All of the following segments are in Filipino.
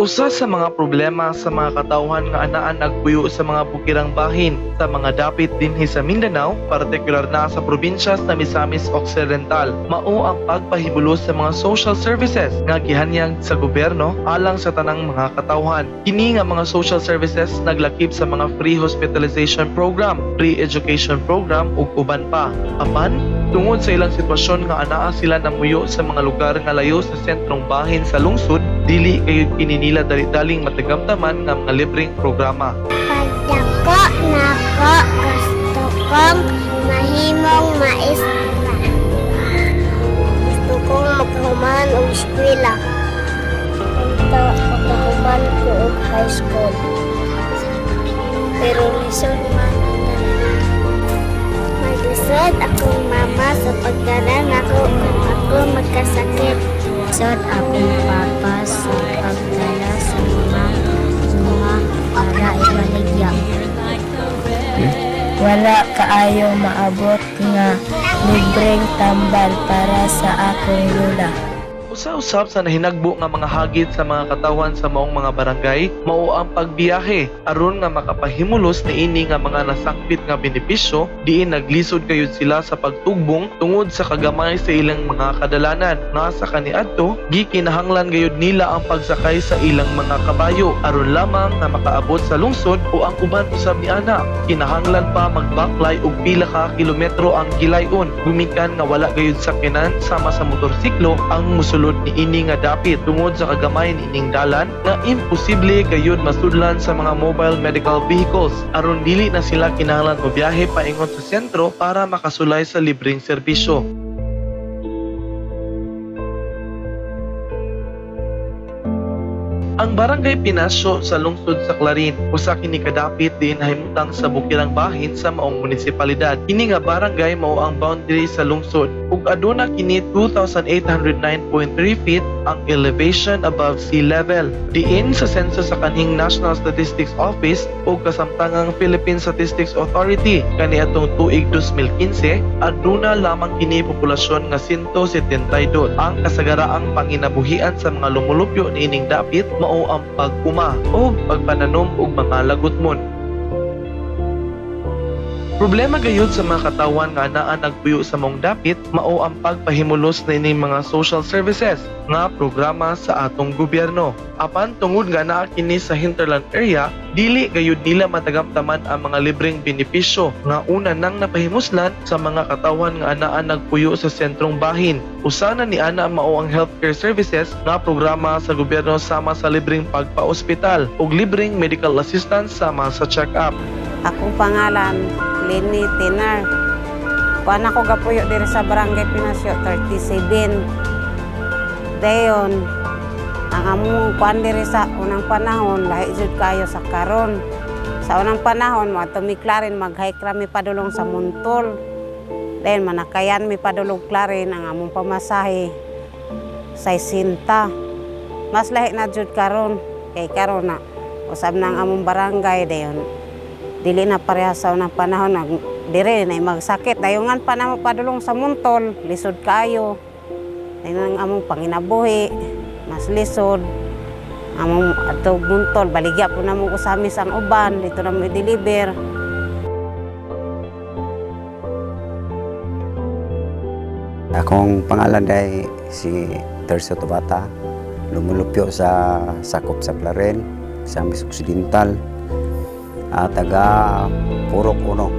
Usa sa mga problema sa mga katawhan nga anaan nagpuyo sa mga bukirang bahin sa mga dapit dinhi sa Mindanao, partikular na sa probinsya sa Misamis Occidental, mao ang pagpahibulos sa mga social services nga gihanyag sa gobyerno alang sa tanang mga katawhan. Kini nga mga social services naglakip sa mga free hospitalization program, free education program ug uban pa. Apan tungod sa ilang sitwasyon nga anaa sila namuyo sa mga lugar nga layo sa sentrong bahin sa lungsod, dili kayo kini nila dali-daling matagamtaman nga mga libreng programa. Pagdako nako gusto kong mahimong maestra. Gusto kong maghuman og eskwela. Unta makahuman ko og high school. Pero lisod man ang tanan. Maglisod akong mama sa pagdalan ako kung ako magkasakit. Lisod akong papa sa pagdala sa mga para ibaligya. Wala kaayo maabot nga libreng tambal para sa akong lula. Usa-usab sa nahinagbo nga mga hagit sa mga katawhan sa maong mga barangay mao ang pagbiyahe aron nga makapahimulos niini nga mga nasakpit nga benepisyo diin naglisod kayud sila sa pagtugbong tungod sa kagamay sa ilang mga kadalanan nga sa kaniadto gikinahanglan gayud nila ang pagsakay sa ilang mga kabayo aron lamang nga makaabot sa lungsod o ang uban usab niana kinahanglan pa magbaklay og pila ka kilometro ang gilayon gumikan nga wala gayud sakyanan sama sa motorsiklo ang musulod ni ini nga dapit tungod sa kagamay ni ining dalan nga imposible gayud masudlan sa mga mobile medical vehicles aron dili na sila kinahanglan mobiyahe paingon sa sentro para makasulay sa libreng serbisyo. Ang Barangay Pinasyo sa lungsod sa Clarin, usa kini kadapit diin nahimutang sa bukirang bahin sa maong munisipalidad. Kini nga barangay mao ang boundary sa lungsod ug aduna kini 2,809.3 feet ang elevation above sea level. Diin sa senso sa kanhing National Statistics Office ug kasamtangang Philippine Statistics Authority kaniadtong tuig 2015 aduna lamang kini populasyon nga 172. Ang kasagaraang panginabuhian sa mga lumulupyo niining dapit mao ang pag-uma o pagpananom og mga lagutmon. Problema gayud sa mga katawan nga anaa nagpuyo sa maong dapit mao ang pagpahimulos na ining mga social services nga programa sa atong gobyerno. Apan tungod nga naa kini sa hinterland area, dili gayud nila matagamtaman ang mga libreng benepisyo nga una nang napahimuslan sa mga katawan nga anaa nagpuyo sa sentrong bahin. Usa na ni ana mao ang healthcare services nga programa sa gobyerno sama sa libreng pagpa-ospital ug libreng medical assistance sama sa check-up. Akong pangalan, Lini Tinar. Kuan ako gapuyo diri sa Barangay Pinasyo 37. Dayon, ang among kuan diri sa unang panahon, lahi jud kayo sa karon. Sa unang panahon, matumiklarin mag-hike rami padulong sa Muntol. Dayon, manakayan mi padulong klarin ang among pamasahe sa 60. Mas lahi na jud karon, kay karon na usab na ang among barangay dayon. Dili na parehas sa unang panahon dire na magsakit dayongan pa na padulong sa Muntol lisod kayo dayon ang among panginabuhi mas lisod among atog Muntol baligya po na mo usamis ang uban dito na mo i-deliver. Akong pangalan day si Tercio Tobata, lumulupyo sa sakop sa Clarin, Misamis Occidental. Taga Purok Uno.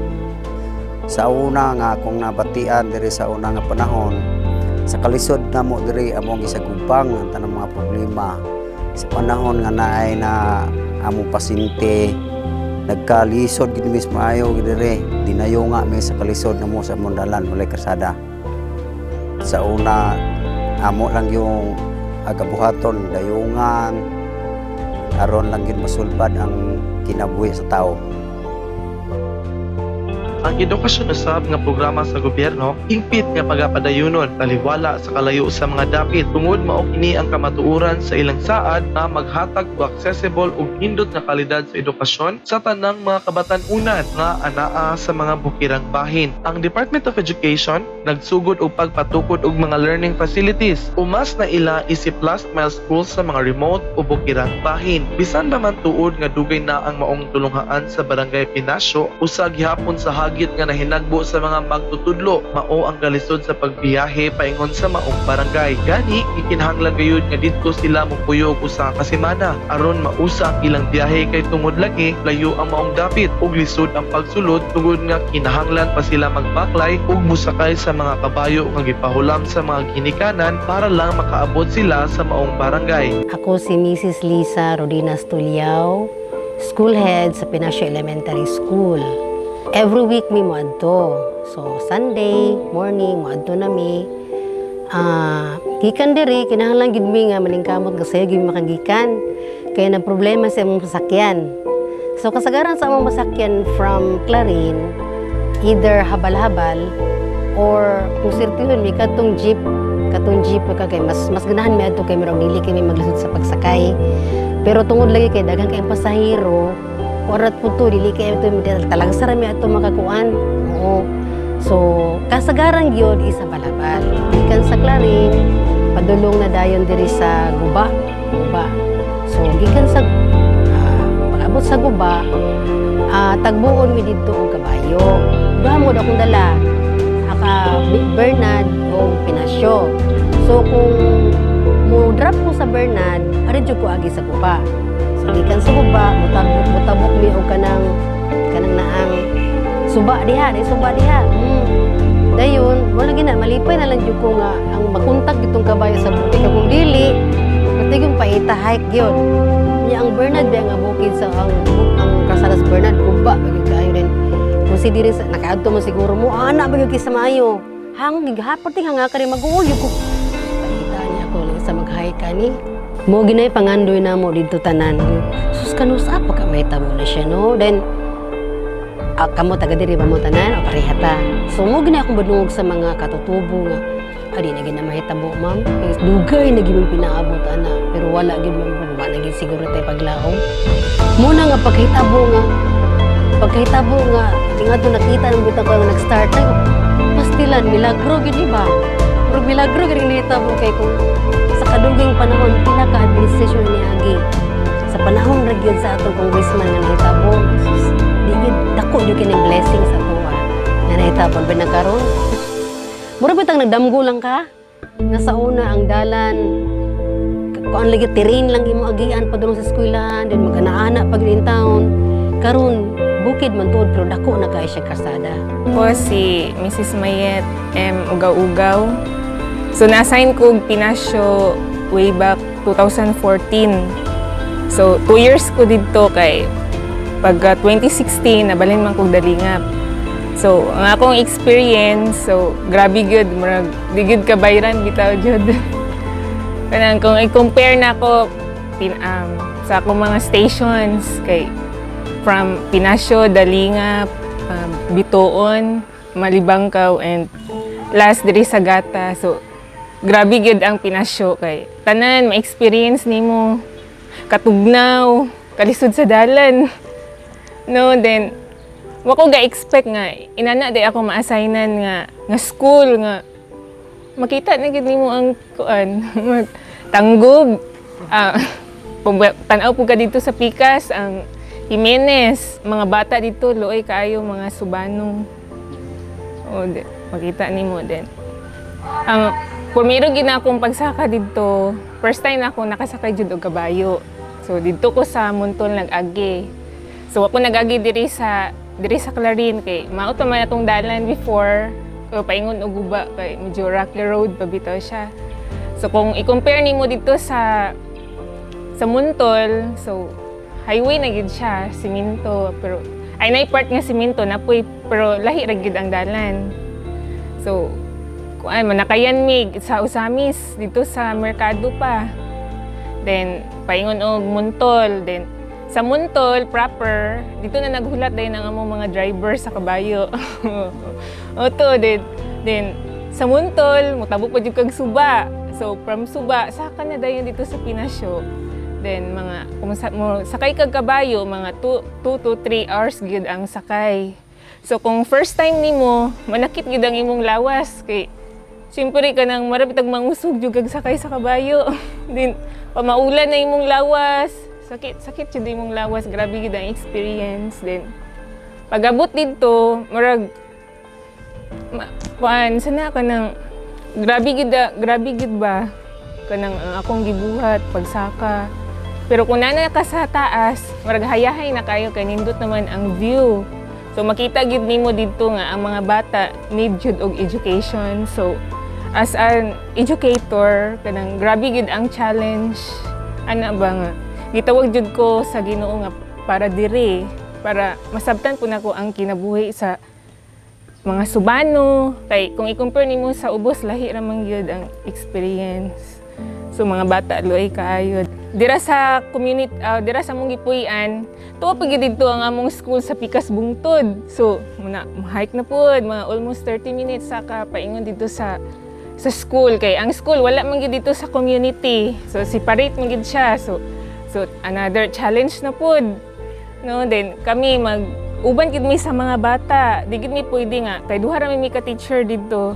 Sa una nga akong nabatian diri sa una nga panahon, sa kalisod na mo diri among isagubang ang tanang mga problema. Sa panahon nga naay na among pasyente nagkalisod gid mismo ayo diri, dinayo nga mi sa kalisod na mo sa among dalan walay kasada. Sa una amo lang yung agabuhaton, dayungan aron lang gid masulbad ang kinabuhi sa tao. Ang edukasyon usab nga programa sa gobyerno hingpit nga pagapadayunon taliwala sa kalayo sa mga dapit tungod mao kini ang kamatuoran sa ilang saad nga maghatag og accessible ug hindot nga kalidad sa edukasyon sa tanang mga kabatan-unan nga anaa sa mga bukirang bahin. Ang Department of Education nagsugod og pagpatukod og mga learning facilities. Umas na ila isip last mile schools sa mga remote o bukirang bahin. Bisan ba man tuod nga dugay na ang maong tulunghaan sa Barangay Pinasyo, usag gihapon sa hagit nga nahinagbo sa mga magtutudlo, mao ang kalisod sa pagbiyahe paingon sa maong barangay. Gani, ikinahanglan gayud nga didto sila mopuyo og usa ka semana aron mausa ang ilang biyahe kay tungod lagi layo ang maong dapit ug lisod ang pagsulod tungod nga kinahanglan pa sila magbaklay ug musakay sa mga kabayo nga gipahulam sa mga ginikanan para lang makaabot sila sa maong barangay. Ako si Mrs. Lisa Rodinas Tuliao, school head sa Pinasyo Elementary School. Every week mi moadto. So Sunday morning moadto na mi. Gikan diri kinahanglan gid mi nga maningkamot nga sayo gid makagikan. Kaya na problema sa imong sasakyan. So kasagaran sa among masakyan from Clarin, either habal-habal or kung sirtihon mi katong jeep ka kay mas ganahan mi adto kay murag dili kay mi maglisod sa pagsakay. Pero tungod lagi kay daghang kay pasahero, orat po to dili kay ito talaga sara mi adto makakuan. Oo. So kasagaran gyud isa balabal. Ikan sa Clarin, padulong na dayon diri sa Guba. So gikan sa pag-abot sa Guba, tagbuon mi didto og kabayo. Duha mo akong dala. Bernard o Pinasyo. So kung mo drop ko sa Bernard, aridyo ko agi sa Guba. So gikan sa Guba, mutabok mi og kanang naang suba diha. Dayon, wala gina malipay na lang jud ko nga ang makontak gitong kabayo sa bukid kung dili, patigong paita hike gyud. Nya ang Bernard ba nga bukid sa ang Kasalas Bernard Guba bagay kayo din. Kung si diri sa nakaadto mo siguro mo ana bagay kay sa maayo. Hang gihapon ting hanga kari mag-uyo ko. Paita niya ko lang sa mag-hike kani. Mo ginay pangandoy na mo didto tanan. Sus kanus apa ka may tabo na siya no. Then kamo taga diri ba mo tanan o parehata. So mo ginay akong badungog sa mga katutubo nga adi na gina mahitabo ma'am. Dugay na gid pinaabot ana pero wala gid man ba na gid siguro tay paglaom. Muna nga pagkahitabo nga tinga to nakita nang bitaw ko nag-start na pastilan milagro gid ba. Pero milagro gid nahitabo kay kung sa kaduging panahon pila ka administrasyon ni Agi. Sa panahon ra gyud sa atong congressman nga nahitabo. Di gid dako jud kini blessing sa tuwa. Nga nahitabo ba na karon? Mura bitang nagdamgo lang ka. Nasa una ang dalan kuan lagi terrain lang imo agian padulong sa eskwelahan then magana-ana pag in town. Karon bukid man tuod pero dako na kay siya kasada. Ako si Mrs. Mayet M. Ugaw-Ugaw. So na-assign ko og Pinasyo way back 2014. So 2 years ko dito kay pag 2016 nabalhin man kog Dalingap. So ang akong experience so grabe gyud murag di gyud kabayran bitaw jud. Kanang kung i-compare na ako sa akong mga stations kay from Pinasyo, Dalingap, Bituon, Malibangkaw, and last diri sa Gata. So, grabe gyud ang Pinasyo kay tanan ma-experience nimo katugnaw, kalisod sa dalan. No, then wako ga-expect nga inana day ako ma-assignan nga school nga makita na gid nimo ang kuan tanggog. Tanaw po ka dito sa Pikas ang Jimenez, mga bata dito, luoy kaayo, mga Subanong. O, makita nimo din. Ang pumiro gina akong pagsaka dito, first time na ako nakasakay jud og kabayo. So dito ko sa Muntol nag-agi. So ako nag-agi diri sa Clarin kay mao to man atong dalan before o paingon og Guba kay medyo rocky road pabitaw siya. So kung i-compare nimo dito sa Muntol, so highway na gid siya, simento, pero ay nay part nga simento na puy, pero lahi ra gid ang dalan. So kuan man nakayan mig sa Usamis dito sa merkado pa. Then paingon og Muntol, then Sa Muntol proper, dito na naghulat din ang among mga driver sa kabayo. Oto din sa Muntol mutabo pa jud kag Suba. So from Suba saka na dayon dito sa Pinasyo. Then mga mo sakay kag kabayo mga 2 to 3 hours gyud ang sakay. So kung first time nimo, manakit gyud ang imong lawas kay siyempre ka nang marapitag mangusog jud kag sakay sa kabayo. Then pamaulan na imong lawas. Sakit jud imong lawas, grabe gid ang experience. Then pag-abot dito, murag sana ka nang grabe gid ba kanang ang akong gibuhat pagsaka. Pero kung nana ka sa taas, murag hayahay na kayo kay nindot naman ang view. So makita gid nimo dito nga ang mga bata need jud og education. So as an educator, kanang grabe gid ang challenge. Ana ba nga gitawag jud ko sa Ginoo nga para diri para masabtan po nako ang kinabuhi sa mga subano kay kung i-compare nimo sa ubos lahi ra man gyud ang experience. So mga bata luoy kaayo dira sa community dira sa mong gipuy-an tuwa pa gyud didto ang among school sa Pikas Bungtod. So muna hike na pud mga almost 30 minutes saka paingon dito sa school kay ang school wala man gyud dito sa community. So separate man gyud siya. So another challenge na pud. No, then kami uban gid mi sa mga bata. Di gid mi pwede nga kay duha ra mi ka teacher dito.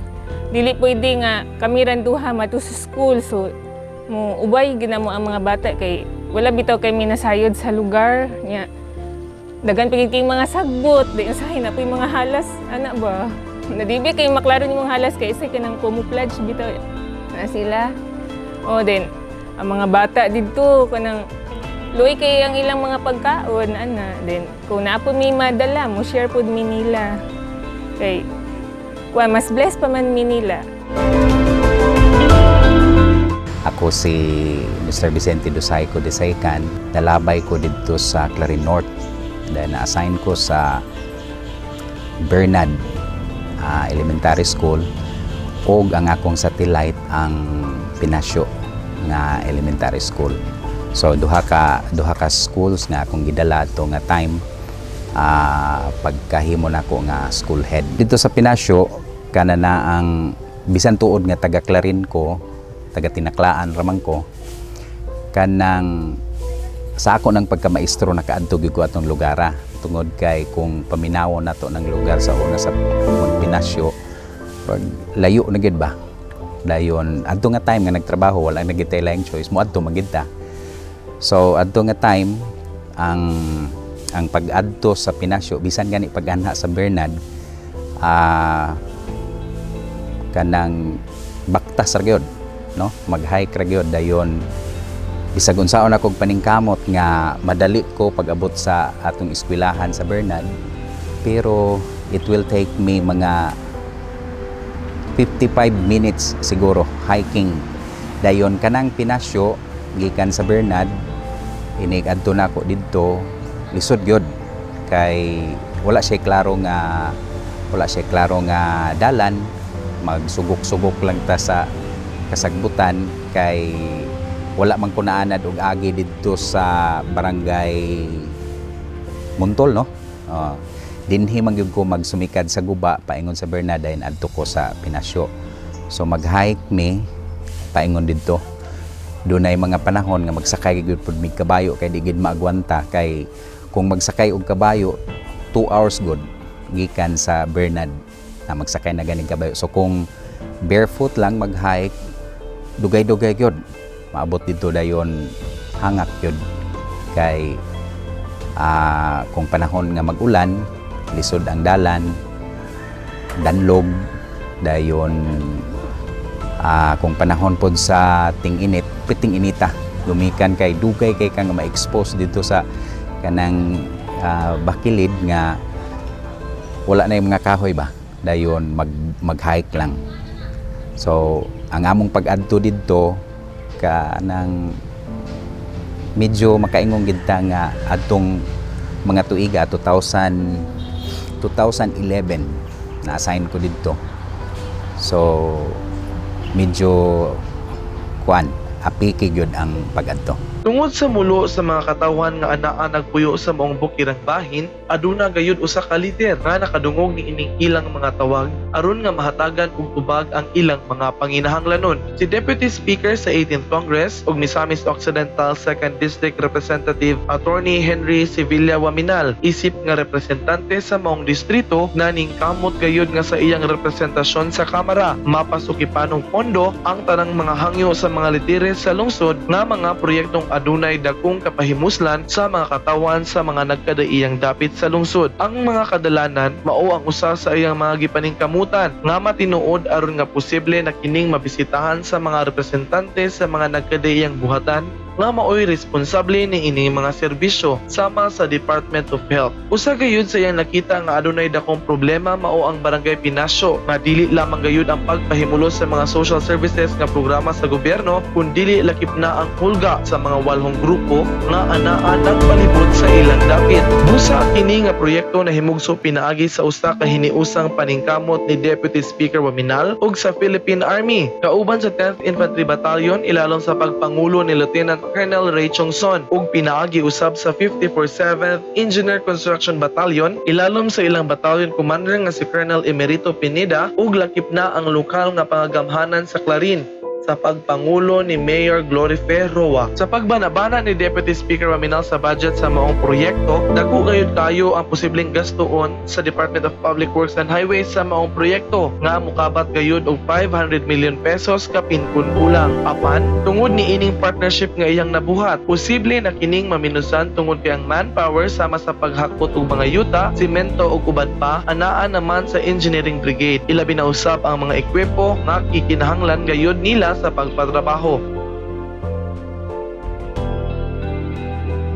Dili pwede nga kami ran duha matu sa school. So mo ubay gid na mo ang mga bata kay wala bitaw kay minasayod sa lugar nya. Dagan pagid kay mga sagbot, di usahay na poy mga halas ana ba. Nadibi kay maklaro nimong halas kay isa kanang camouflage bitaw na sila. O then ang mga bata dito kanang luoy kay ang ilang mga pagkaon ana then kung naapod mi madala mo share pud mi nila kay mas blessed pa man mi nila. Ako si Mr. Vicente Dosaico de Saican, nalabay ko dito sa Clarin North. Then na-assign ko sa Bernard Elementary School ug ang akong satellite ang Pinasyo nga Elementary School. So duha ka schools nga akong gidala to nga time pagkahimo nako nga school head. Dito sa Pinasyo kana na ang bisan tuod nga taga Clarin ko, taga Tinaklaan ramang ko kanang sa ako ng pagkamaestro nakaadto gyud ko atong lugara tungod kay kung paminawon nato ng lugar sa una sa Pinasyo layo na gid ba dayon adto nga time nga nagtrabaho wala nagitay laing choice mo adto magid ta. So adto nga time ang pag-adto sa Pinasyo bisan gani pag-anha sa Bernard kanang baktas ra gyud no mag-hike ra gyud dayon bisag unsaon akong paningkamot nga madali ko pag-abot sa atong eskwelahan sa Bernard pero it will take me mga 55 minutes siguro hiking dayon kanang Pinasyo gikan sa Bernard inig adto nako didto lisod gyud kay wala siya klaro nga dalan magsugok-sugok lang ta sa kasagbutan kay wala man ko naanad og agi didto sa barangay Muntol no. Dinhi man gyud ko magsumikad sa guba paingon sa Bernard dayon adto ko sa Pinasyo. So mag-hike mi paingon didto. Dunay mga panahon nga magsakay gyud pud mig kabayo kay di gid maagwanta kay kung magsakay og kabayo 2 hours gud gikan sa Bernard na magsakay na ganing kabayo. So kung barefoot lang mag-hike dugay-dugay gyud maabot dito dayon hangak gyud kay kung panahon nga mag-ulan lisod ang dalan danlog dayon kung panahon pod sa ting-init piting inita lumikan kay dugay kay kang ma-expose dito sa kanang bakilid nga wala na yung mga kahoy ba dayon mag-hike lang. So ang among pag-adto didto kanang medyo makaingong gid ta nga adtong mga tuiga 2011 na-assign ko didto. So medyo apiki gyud ang pag-adto. Tungod sa mulo sa mga katawhan nga anaa nagpuyo sa maong bukirang bahin, aduna gayud usa ka lider nga nakadungog ni ining ilang mga tawag aron nga mahatagan og tubag ang ilang mga panginahanglanon. Si Deputy Speaker sa 18th Congress ug Misamis Occidental 2nd District Representative Attorney Henry Sevilla Waminal isip nga representante sa maong distrito na ningkamot gayud nga sa iyang representasyon sa Kamara mapasukipanong pondo ang tanang mga hangyo sa mga lideres sa lungsod nga mga proyektong adunay dagkong kapahimuslan sa mga katawan sa mga nagkadaiyang dapit sa lungsod. Ang mga kadalanan mao ang usa sa iyang mga gipaningkamutan nga matinuod aron nga posible na kining mabisitahan sa mga representante sa mga nagkadaiyang buhatan nga maoy responsable ni ining mga serbisyo sama sa Department of Health. Usa gayud sa iyang nakita nga adunay dakong problema mao ang Barangay Pinasyo nga dili lamang gayud ang pagpahimulos sa mga social services nga programa sa gobyerno kun dili lakip na ang hulga sa mga walhong grupo nga anaa nagpalibot sa ilang dapit. Busa kini nga proyekto na himugso pinaagi sa usa ka hiniusang paningkamot ni Deputy Speaker Waminal ug sa Philippine Army kauban sa 10th Infantry Battalion ilalom sa pagpangulo ni Lieutenant Colonel Ray Chongson ug pinaagi usab sa 54th Engineer Construction Battalion ilalom sa ilang battalion commander nga si Colonel Emerito Pineda ug lakip na ang lokal nga pangagamhanan sa Clarin sa pagpangulo ni Mayor Glory Ferroa. Sa pagbanabana ni Deputy Speaker Waminal sa budget sa maong proyekto, dako gayud kayo ang posibleng gastuon sa Department of Public Works and Highways sa maong proyekto nga mukabat gayud og 500 million pesos kapin kun kulang. Apan, tungod ni ining partnership nga iyang nabuhat, posible na kining maminusan tungod kay ang manpower sama sa paghakot og mga yuta, simento ug uban pa anaa naman sa engineering brigade. Ilabi na usab ang mga ekwipo nga kikinahanglan gayud nila sa pagpatrabaho.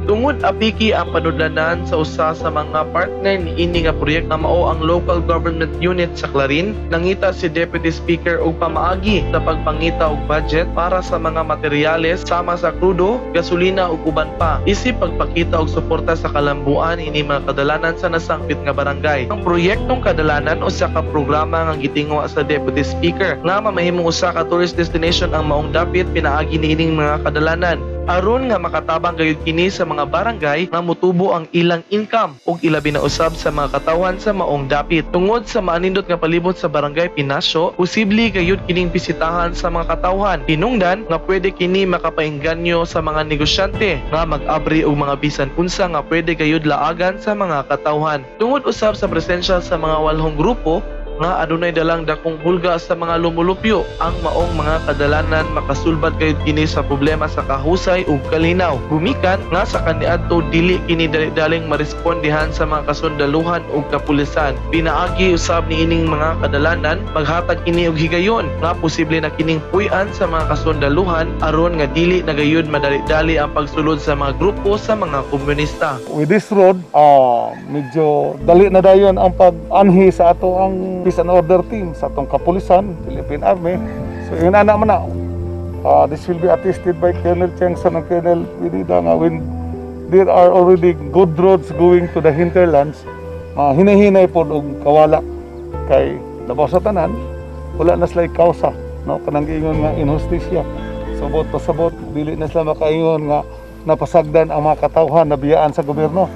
Tungod apiki ang panudlanan sa usa sa mga partner ni ini nga proyekto na mao ang local government unit sa Clarin, nangita si Deputy Speaker og pamaagi sa pagpangita og budget para sa mga materyales sama sa krudo, gasolina ug uban pa. Isip pagpakita og suporta sa kalambuan ini mga kadalanan sa nasangpit nga barangay. Ang proyektong kadalanan usa ka programa nga gitingwa sa Deputy Speaker nga mamahimong usa ka tourist destination ang maong dapit pinaagi niining mga kadalanan. Aron nga makatabang gayud kini sa mga barangay nga motubo ang ilang income ug ilabi na usab sa mga katawan sa maong dapit. Tungod sa maanindot nga palibot sa Barangay Pinasyo, posible gayud kining bisitahan sa mga katawhan. Hinungdan nga pwede kini makapaingganyo sa mga negosyante nga mag-abri og mga bisan unsa nga pwede gayud laagan sa mga katawhan. Tungod usab sa presensya sa mga walhong grupo nga adunay dalang dakong hulga sa mga lumulupyo, ang maong mga kadalanan makasulbad gayud kini sa problema sa kahusay ug kalinaw. Gumikan nga sa kaniadto dili kini dali-daling marespondihan sa mga kasundaluhan ug kapulisan. Pinaagi usab ni ining mga kadalanan maghatag kini og higayon nga posible na kining puy-an sa mga kasundaluhan aron nga dili na gayud madali-dali ang pagsulod sa mga grupo sa mga komunista. With this road, medyo dali na dayon ang pag-anhi sa ato ang peace and order team sa atong kapulisan, Philippine Army. So yun na naman na. This will be attested by Colonel Chengson and Colonel Pineda nga when there are already good roads going to the hinterlands, hinahinay po og kawala kay labaw sa tanan, wala na sila kausa, no? Kanang giingon nga inhustisya. Sabot pasabot, dili na sila makaingon nga napasagdan ang mga katawhan na biyaan sa gobyerno.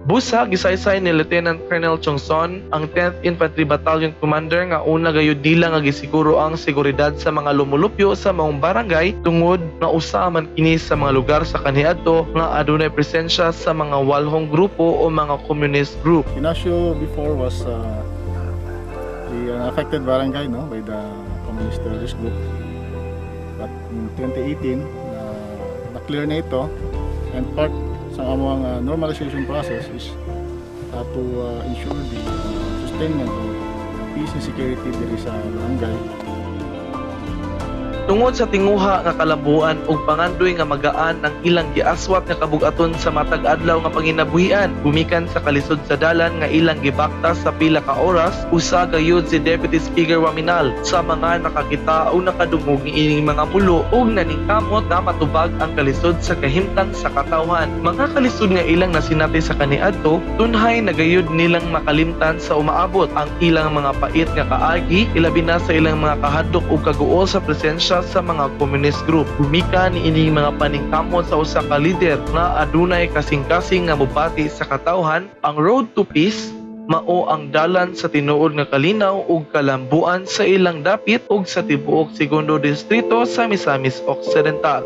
Busa gisaysay ni Lieutenant Colonel Chongson ang 10th Infantry Battalion Commander nga una gayud dila nga gisiguro ang seguridad sa mga lumulupyo sa maong barangay tungod nga usa man kini sa mga lugar sa kaniadto nga adunay presensya sa mga walhong grupo o mga communist group. Pinasyo before was the affected barangay, no, by the communist terrorist group. But in 2018, na-clear na ito, and part sa among normalization process is to ensure the sustainment of peace and security diri sa barangay. Tungod sa tinguha nga kalambuan ug pangandoy nga magaan ang ilang giaswat nga kabugaton sa matag adlaw nga panginabuhian, gumikan sa kalisod sa dalan nga ilang gibaktas sa pila ka oras, usa gayud si Deputy Speaker Waminal sa mga nakakita o nakadungog ining mga mulo ug naningkamot na matubag ang kalisod sa kahimtang sa katawhan. Mga kalisod nga ilang nasinati sa kaniadto, tunhay nagayud nilang makalimtan sa umaabot ang ilang mga pait nga kaagi, ilabi na sa ilang mga kahadlok ug kaguol sa presensya sa mga communist group. Gumika ni ining mga paningkamot sa usa ka lider na adunay kasing-kasing nga mubati sa katawhan. Ang road to peace mao ang dalan sa tinuod nga kalinaw ug kalambuan sa ilang dapit ug sa tibuok segundo distrito sa Misamis Occidental.